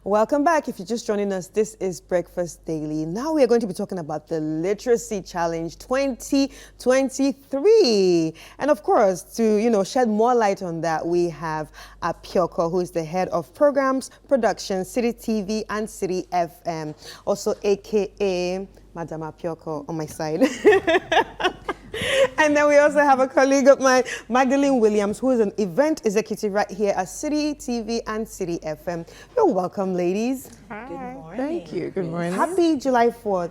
Welcome back. If you're just joining us, this is Breakfast Daily. Now we are going to be talking about the Literacy Challenge 2023. And of course, to shed more light on that, we have Apioko, who is the head of programs, production, Citi TV and Citi FM, also aka Madam Apioko on my side. And then we also have a colleague of mine, Magdalene Williams, who is an event executive right here at Citi TV and Citi FM. You're welcome, ladies. Hi. Good morning. Thank you. Good morning. Happy July 4th.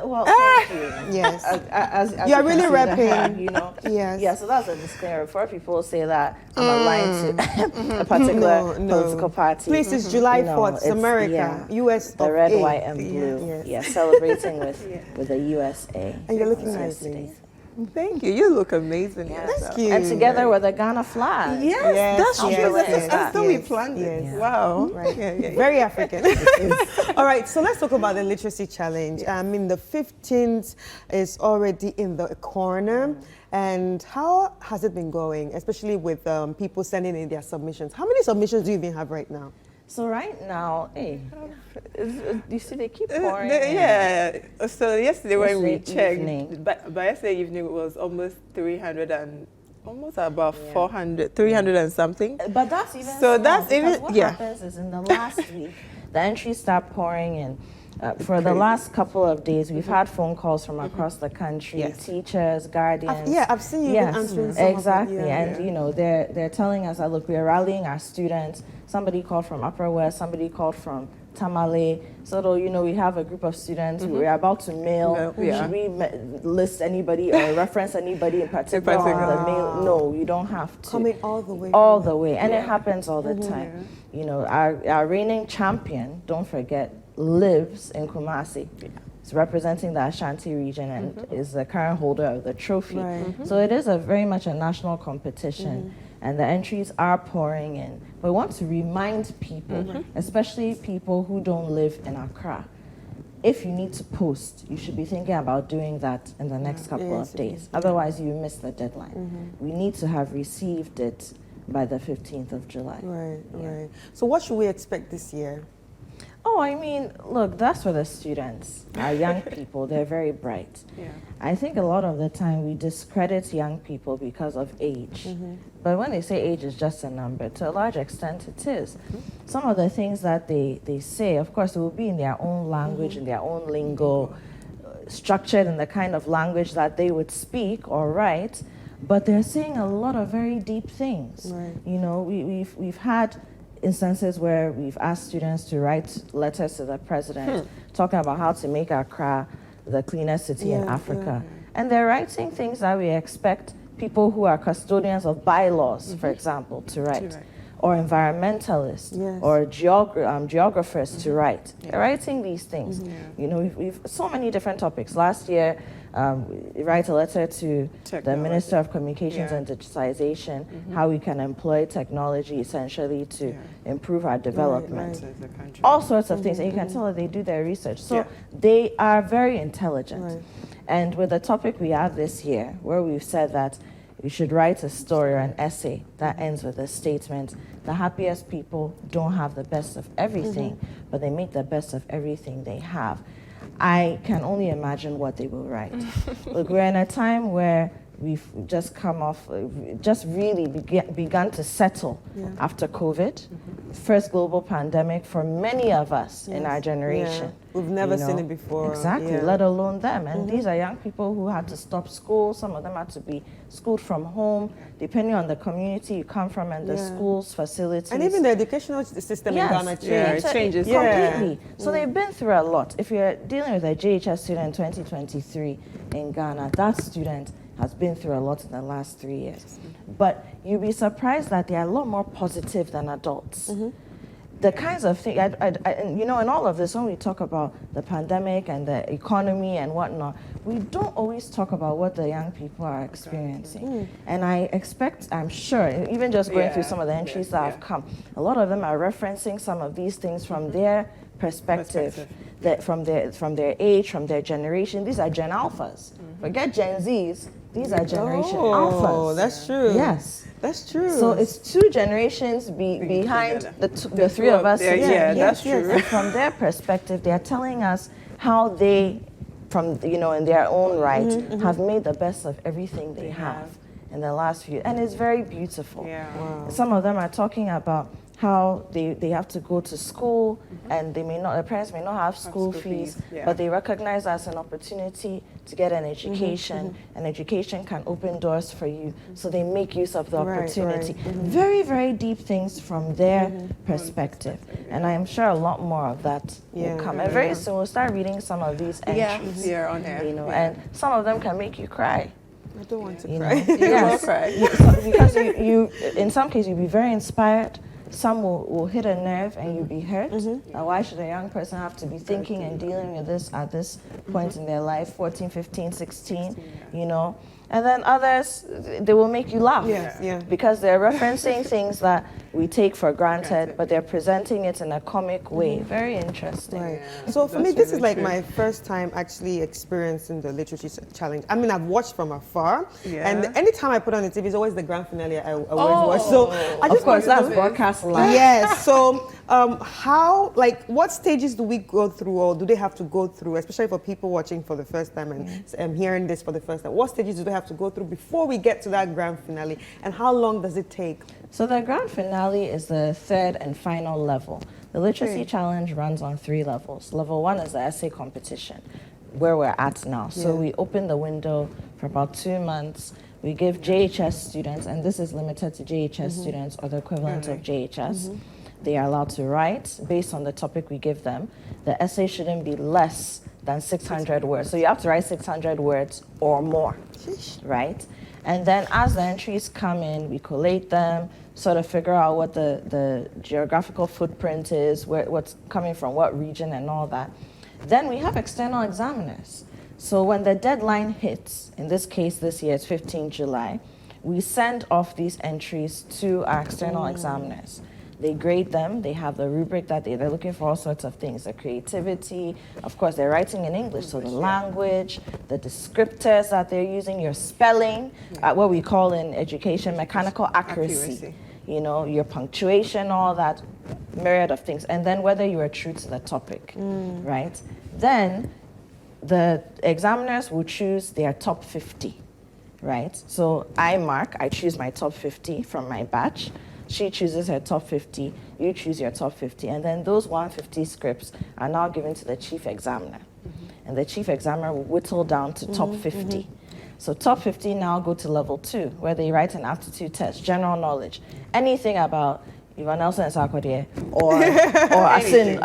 Well, thank you. Yes. As You're you really can see, repping. Yes. Yeah, so that's a disclaimer. Before people say that I'm aligned to a particular political party. Please, it's July 4th. It's it's America. US the of red, A. white, and blue. Yes. Yeah, celebrating with the USA. And you're looking nice, yesterday. ladies. Thank you. You look amazing. Yes. Thank you. And together with the Ghana flag. Yes, that's yes, true. yes, That's how we yes, planned it. yes. Wow. Right. Yeah. Very African. All right, so let's talk about the Literacy Challenge. I mean, the 15th is already in the corner. And how has it been going, especially with people sending in their submissions? How many submissions do you even have right now? So right now, you see they keep pouring. Yeah. So yesterday when we Yesterday checked, evening. by yesterday evening it was almost 300 and almost about 400, 300 and something. But that's even So small, that's because even- what yeah. happens is in the last week, the entries start pouring in. For the last couple of days, we've had phone calls from across the country, Yes. teachers, guardians. I've seen you Yes, answering some of them, exactly. yeah. And they're telling us that, look, we're rallying our students. Somebody called from Upper West, somebody called from Tamale. So, we have a group of students. We're about to mail. Yeah. Should we list anybody or reference anybody in particular on the mail? No, you don't have to. Coming all the way. All the way. And it happens all the time. Our reigning champion, don't forget, lives in Kumasi. It's representing the Ashanti region and is the current holder of the trophy. Right. So it is very much a national competition, and the entries are pouring in. But we want to remind people, especially people who don't live in Accra, if you need to post, you should be thinking about doing that in the next couple of days. Otherwise, you miss the deadline. We need to have received it by the 15th of July. Right. So what should we expect this year? Oh, I mean, look, that's for the students, our young people. They're very bright. Yeah. I think a lot of the time we discredit young people because of age. But when they say age is just a number, to a large extent it is. Some of the things that they say, of course, it will be in their own language, in their own lingo, structured in the kind of language that they would speak or write. But they're saying a lot of very deep things. Right. We've had instances where we've asked students to write letters to the president talking about how to make Accra the cleanest city in Africa. And they're writing things that we expect people who are custodians of bylaws, for example, to write. Or environmentalists, or geographers to write. They're writing these things. We've so many different topics. Last year, we write a letter to the Minister of Communications and Digitization, how we can employ technology essentially to improve our development. All sorts of things, and you can tell that they do their research. So they are very intelligent. And with the topic we have this year, where we've said that you should write a story or an essay that ends with a statement. The happiest people don't have the best of everything, but they make the best of everything they have. I can only imagine what they will write. Look, we're in a time where we've just really begun to settle after COVID. First global pandemic for many of us in our generation. We've never seen it before. Exactly, let alone them. And these are young people who had to stop school. Some of them had to be schooled from home, depending on the community you come from and the school's facilities. And even the educational system in Ghana changed. it changes completely. So they've been through a lot. If you're dealing with a JHS student in 2023 in Ghana, that student has been through a lot in the last 3 years. But you'll be surprised that they are a lot more positive than adults. The kinds of things, in all of this, when we talk about the pandemic and the economy and whatnot, we don't always talk about what the young people are experiencing. And I expect, I'm sure, even just going through some of the entries that have come, a lot of them are referencing some of these things from their perspective. That from their age, from their generation. These are Gen Alphas. Forget Gen Zs. These are generation Oh, alphas. that's true. Yes. That's true. So it's two generations behind the three of us. Yeah, that's yes. true. And from their perspective, they are telling us how they, from in their own right, have made the best of everything they have in the last few, and it's very beautiful. Yeah. Wow. Some of them are talking about how they have to go to school and their parents may not have school fees, yeah. but they recognize as an opportunity to get an education, and education can open doors for you, so they make use of the opportunity. Very, very deep things from their perspective, and I am sure a lot more of that will come. And very soon we'll start reading some of these entries. Yeah, on air. And some of them can make you cry. I don't want to You cry. know? You will cry. Because you, in some cases, you'll be very inspired. Some will hit a nerve and you'll be hurt. Why should a young person have to be thinking and dealing with this at this point in their life, 14, 15, 16, you know? And then others, they will make you laugh. Because they're referencing things that we take for granted, but they're presenting it in a comic way. Very interesting. Right. So for me, this is like my first time actually experiencing the literacy challenge. I mean, I've watched from afar, and anytime I put on the TV, it's always the grand finale I always watch. So I just of course, that's broadcast live. Yes. So what stages do we go through, or do they have to go through, especially for people watching for the first time and hearing this for the first time? What stages do they have to go through before we get to that grand finale, and how long does it take? So the grand finale is the third and final level. The literacy challenge runs on 3 levels. Level 1 is the essay competition, where we're at now. So we open the window for about 2 months. We give JHS students, and this is limited to JHS students or the equivalent of JHS. They are allowed to write based on the topic we give them. The essay shouldn't be less than 600 words. So you have to write 600 words or more, right? And then as the entries come in, we collate them, sort of figure out what the geographical footprint is, what's coming from what region and all that. Then we have external examiners. So when the deadline hits, in this case this year it's 15 July, we send off these entries to our external examiners. They grade them. They have the rubric that they're looking for all sorts of things. The creativity, of course, they're writing in English, so the language, the descriptors that they're using, your spelling, what we call in education mechanical accuracy. You know, your punctuation, all that myriad of things. And then whether you are true to the topic, right? Then the examiners will choose their top 50, right? So I choose my top 50 from my batch. She chooses her top 50, you choose your top 50, and then those 150 scripts are now given to the chief examiner. And the chief examiner will whittle down to top 50. So top 50 now go to level 2, where they write an aptitude test, general knowledge, anything about Ivan Nelson and Sarkodie or Asin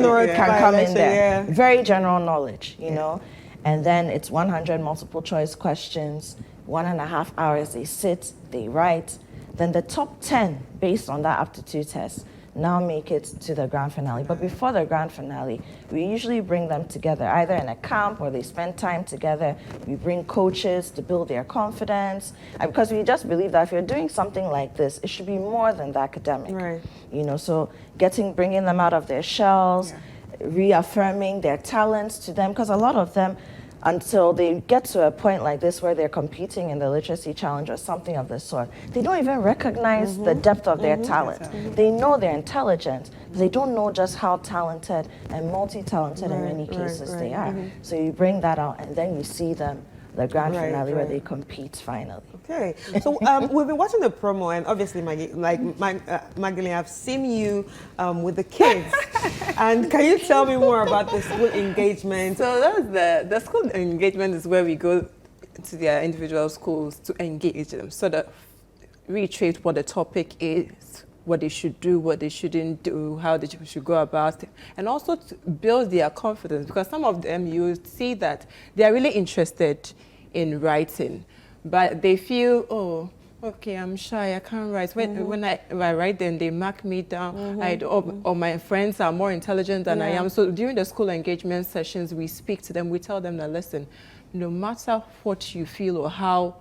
North can come in there. Very general knowledge, you know. And then it's 100 multiple choice questions, 1.5 hours they sit, they write. Then the top 10, based on that aptitude test, now make it to the grand finale. But before the grand finale, we usually bring them together, either in a camp or they spend time together. We bring coaches to build their confidence. Because we just believe that if you're doing something like this, it should be more than the academic. Right. You know, so bringing them out of their shells, reaffirming their talents to them, because a lot of them, until they get to a point like this where they're competing in the literacy challenge or something of the sort, they don't even recognize the depth of their talent. They know they're intelligent, but they don't know just how talented and multi-talented in many cases they are. So you bring that out, and then you see them, the grand finale where they compete finally. Okay, so we've been watching the promo, and obviously, Magdalene, I've seen you with the kids. And can you tell me more about the school engagement? So that's the school engagement is where we go to their individual schools to engage them, so that reiterate what the topic is, what they should do, what they shouldn't do, how they should go about it, and also to build their confidence, because some of them you see that they are really interested in writing, but they feel, oh, okay, I'm shy, I can't write. When I write, then they mark me down. Or my friends are more intelligent than I am. So during the school engagement sessions, we speak to them, we tell them that, listen, no matter what you feel or how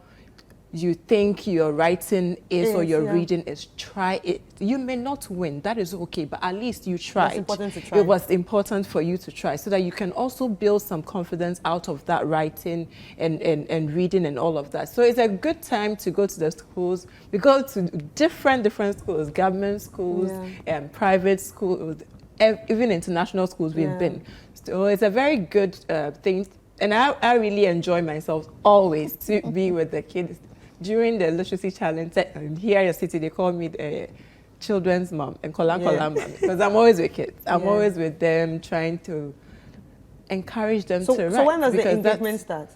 you think your writing is or your yeah. reading is, try it. You may not win, that is okay, but at least you tried. It's important to try. It was important for you to try so that you can also build some confidence out of that writing and reading and all of that. So it's a good time to go to the schools. We go to different schools, government schools, private schools, even international schools we've been. So it's a very good thing. And I really enjoy myself always to be with the kids. During the literacy challenge here at Citi, they call me the children's mom and kolam mom, because I'm always with kids. I'm always with them, trying to encourage them to write. So when does the engagement start?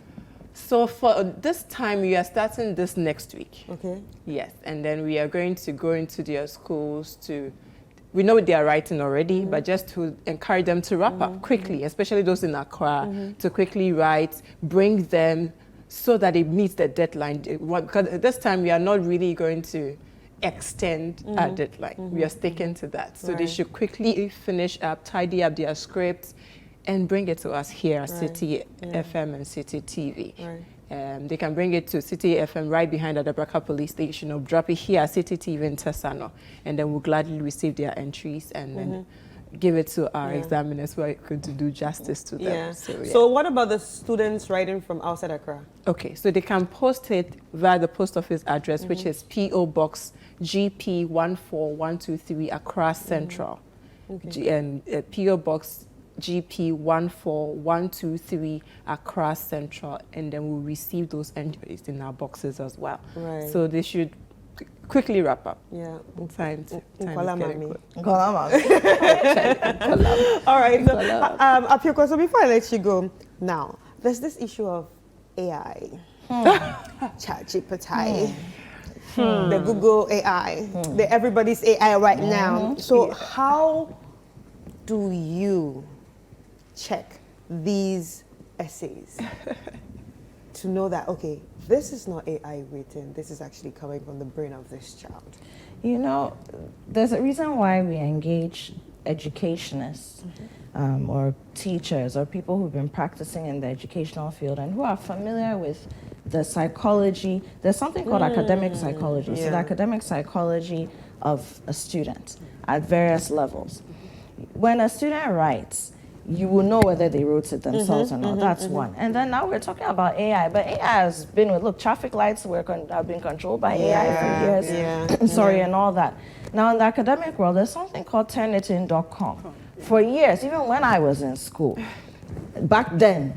So for this time, we are starting this next week. Okay. Yes, and then we are going to go into their schools to. We know they are writing already, but just to encourage them to wrap up quickly, especially those in Accra, to quickly write, bring them so that it meets the deadline. Because this time we are not really going to extend our deadline. We are sticking to that. So they should quickly finish up, tidy up their scripts, and bring it to us here at Citi FM and Citi TV. They can bring it to Citi FM right behind the Dabraka police station, or drop it here at Citi TV in Tesano, and then we'll gladly receive their entries and then give it to our examiners who are going to do justice to them. So what about the students writing from outside Accra? Okay, so they can post it via the post office address, which is P.O. Box GP 14123 Accra Central. And P.O. Box GP 14123 Accra Central, and then we'll receive those entries in our boxes as well. So they should quickly wrap up. Time is getting close. All right. So, Apiko, so before I let you go, now there's this issue of AI, ChatGPT, the Google AI, the everybody's AI right now. So how do you check these essays to know that, okay, this is not AI written, this is actually coming from the brain of this child? You know, there's a reason why we engage educationists or teachers or people who've been practicing in the educational field and who are familiar with the psychology. There's something called academic psychology. So the academic psychology of a student at various levels. When a student writes, you will know whether they wrote it themselves or not. That's one. And then now we're talking about AI, but AI has been with, look, traffic lights have been controlled by AI for years. And all that. Now in the academic world, there's something called turnitin.com. For years, even when I was in school, back then,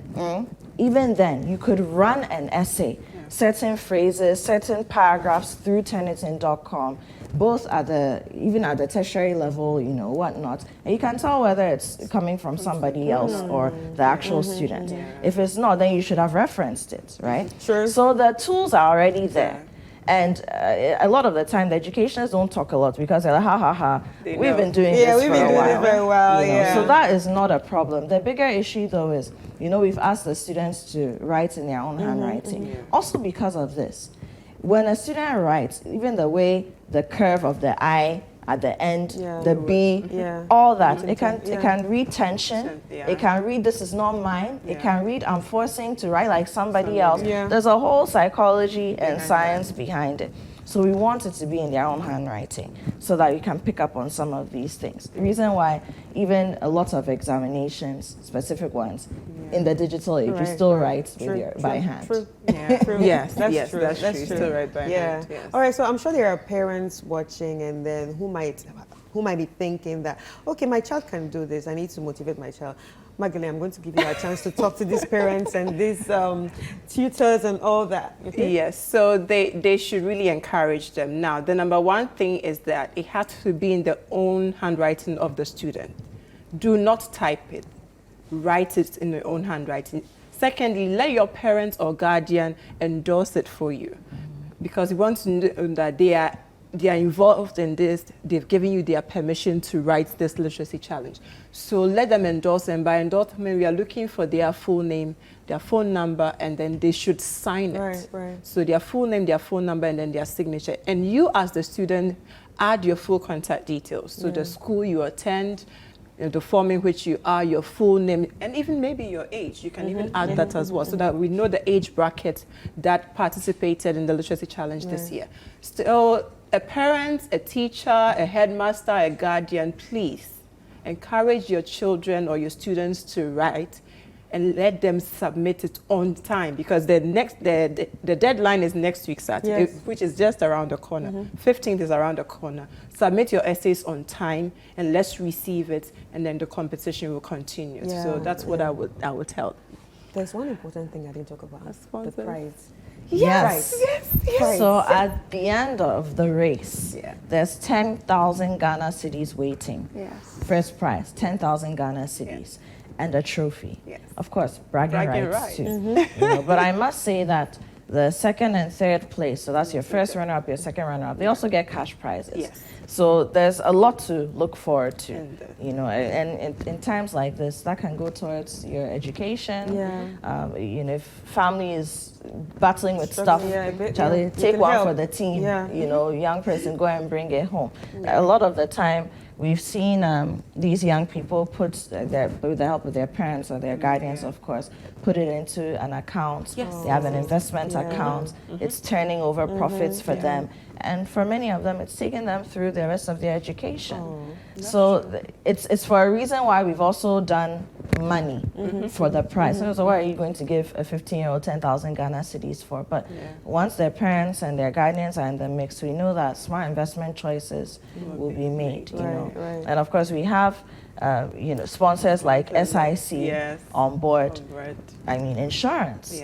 even then, you could run an essay, certain phrases, certain paragraphs through turnitin.com, both even at the tertiary level, you know, whatnot. And you can tell whether it's coming from somebody else or the actual student. If it's not, then you should have referenced it, right? So the tools are already there. And a lot of the time, the educationists don't talk a lot because they're like, we've been doing this for a while. Very well, you know? So that is not a problem. The bigger issue, though, is, you know, we've asked the students to write in their own handwriting. Also because of this. When a student writes, even the way the curve of the I at the end, the B, all that, it can read tension, it can read this is not mine, it can read I'm forcing to write like somebody else. There's a whole psychology and science behind it. So we want it to be in their own handwriting so that you can pick up on some of these things. The reason why even a lot of examinations, specific ones, in the digital age, you still write by hand. Yes, that's true. Still write by hand. All right, so I'm sure there are parents watching and then who might be thinking that, okay, my child can do this, I need to motivate my child. Magdalene, I'm going to give you a chance to talk to these parents and these tutors and all that. Okay? Yes, so they should really encourage them. Now, the number one thing is that it has to be in the own handwriting of the student. Do not type it. Write it in your own handwriting. Secondly, let your parents or guardian endorse it for you, because you want to know that they are involved in this, they've given you their permission to write this literacy challenge. So let them endorse, and by endorsement, we are looking for their full name, their phone number, and then they should sign it. So their full name, their phone number, and then their signature. And you as the student, add your full contact details. So the school you attend, the form in which you are, your full name, and even maybe your age. You can even add that as well, so that we know the age bracket that participated in the literacy challenge this year. Still, a parent, a teacher, a headmaster, a guardian, please encourage your children or your students to write and let them submit it on time, because the deadline is next week Saturday, which is just around the corner. 15th is around the corner. Submit your essays on time and let's receive it, and then the competition will continue. So that's what I would tell. There's one important thing I didn't talk about. The prize. Yes. Prize. So at the end of the race, there's 10,000 Ghana cedis waiting. First prize, 10,000 Ghana cedis. And a trophy. Of course, bragging rights too. You know, but I must say that the second and third place, so that's your first runner-up, your second runner-up, they also get cash prizes. So there's a lot to look forward to, you know, and in times like this, that can go towards your education. You know, if family is battling with stuff, Charlie, take one for the team. You know, young person, go and bring it home. A lot of the time, we've seen these young people put with the help of their parents or their guardians, of course, put it into an account. They have an investment account. It's turning over profits for them. And for many of them, it's taking them through the rest of their education. So it's for a reason why we've also done money for the prize. So what are you going to give a 15-year-old 10,000 Ghana cedis for? But once their parents and their guardians are in the mix, we know that smart investment choices will be made. You know, and of course we have you know, sponsors like SIC on board. I mean, insurance.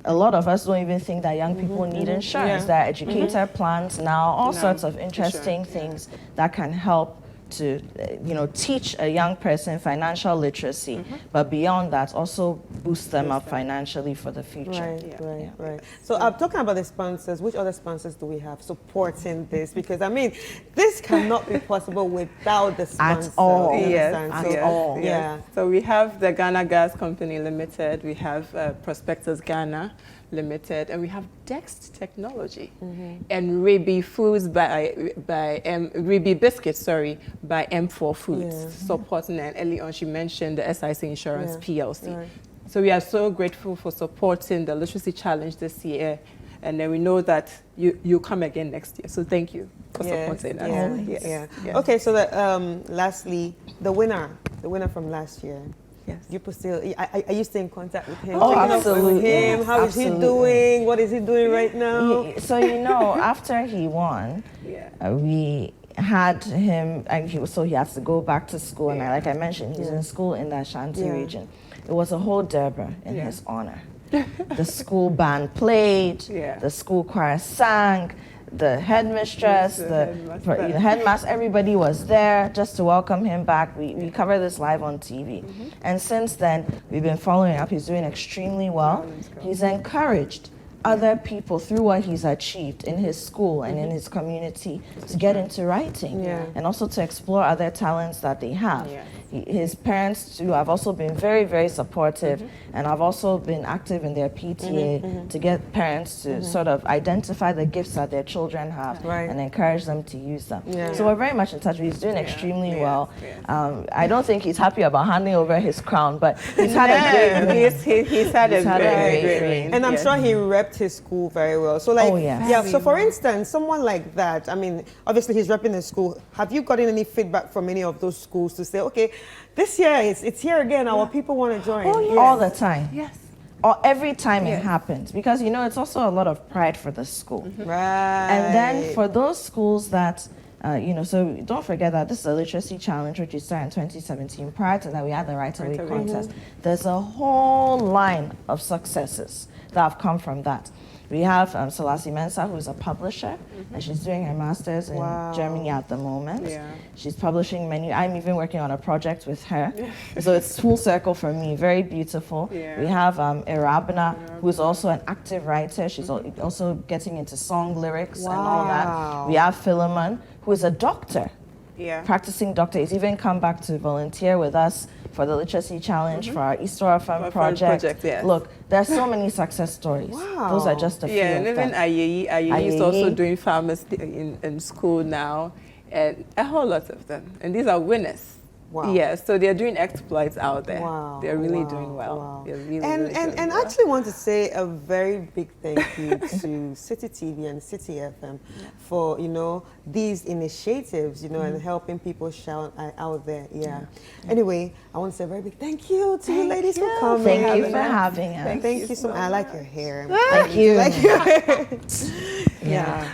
A lot of us don't even think that young people need insurance. There are educator plans now, all sorts of interesting things that can help to, you know, teach a young person financial literacy, but beyond that, also boost them up financially for the future. Right. So I'm talking about the sponsors. Which other sponsors do we have supporting this? Because I mean, this cannot be possible without the sponsors. At all. At all. So we have the Ghana Gas Company Limited, we have Prospectus Ghana Limited, and we have Dext Technology, and Ruby Foods Ruby Biscuits, by M4 Foods, supporting. And early on she mentioned the SIC Insurance PLC. So we are so grateful for supporting the Literacy Challenge this year, and then we know that you'll come again next year. So thank you for supporting us. Okay, so lastly, the winner from last year. You still, are you still in contact with him? Absolutely. With him? How is he doing? What is he doing right now? So, you know, after he won, we had him, and he has to go back to school. And like I mentioned, he's in school in the Ashanti region. It was a whole Durbar in his honor. The school band played, the school choir sang, the headmistress, the headmaster, everybody was there just to welcome him back. We covered this live on TV. And since then, we've been following up. He's doing extremely well. He's encouraged other people through what he's achieved in his school and in his community to get into writing and also to explore other talents that they have. His parents too have also been very, very supportive and have also been active in their PTA to get parents to sort of identify the gifts that their children have and encourage them to use them. So we're very much in touch. He's doing extremely well. I don't think he's happy about handing over his crown, but he's had a great reign. He's had a very great reign. And I'm sure he repped his school very well. So so for instance, someone like that, I mean, obviously he's repping his school. Have you gotten any feedback from any of those schools to say, okay, this year it's here again, our people want to join? All the time. Or every time it happens, because you know it's also a lot of pride for the school. And then for those schools that you know, so don't forget that this is a literacy challenge which we started in 2017. Prior to that, we had the Right Away contest. There's a whole line of successes that have come from that. We have Selassie Mensah, who's a publisher, and she's doing her master's in Germany at the moment. She's publishing many. I'm even working on a project with her. So it's full circle for me, very beautiful. We have Irabna, who's also an active writer. She's also getting into song lyrics and all that. We have Philemon, who is a doctor, practicing doctor. He's even come back to volunteer with us for the Literacy Challenge, for our East Orphan project. Look, there's so many success stories. Those are just a few and of even them. Ayeyi is also doing pharmacy in school now, and a whole lot of them. And these are winners. Wow. Yeah, so they're doing exploits out there. Wow. They're really Wow, doing well. wow. They're really, And really doing I well. actually want to say a very big thank you to Citi TV and Citi FM for, you know, these initiatives, you know, and helping people shout out there. Yeah. Anyway, I want to say a very big thank you to you ladies for coming. Thank you for having us. Thank you so much. I like your hair. Thank you. Like your hair. Yeah.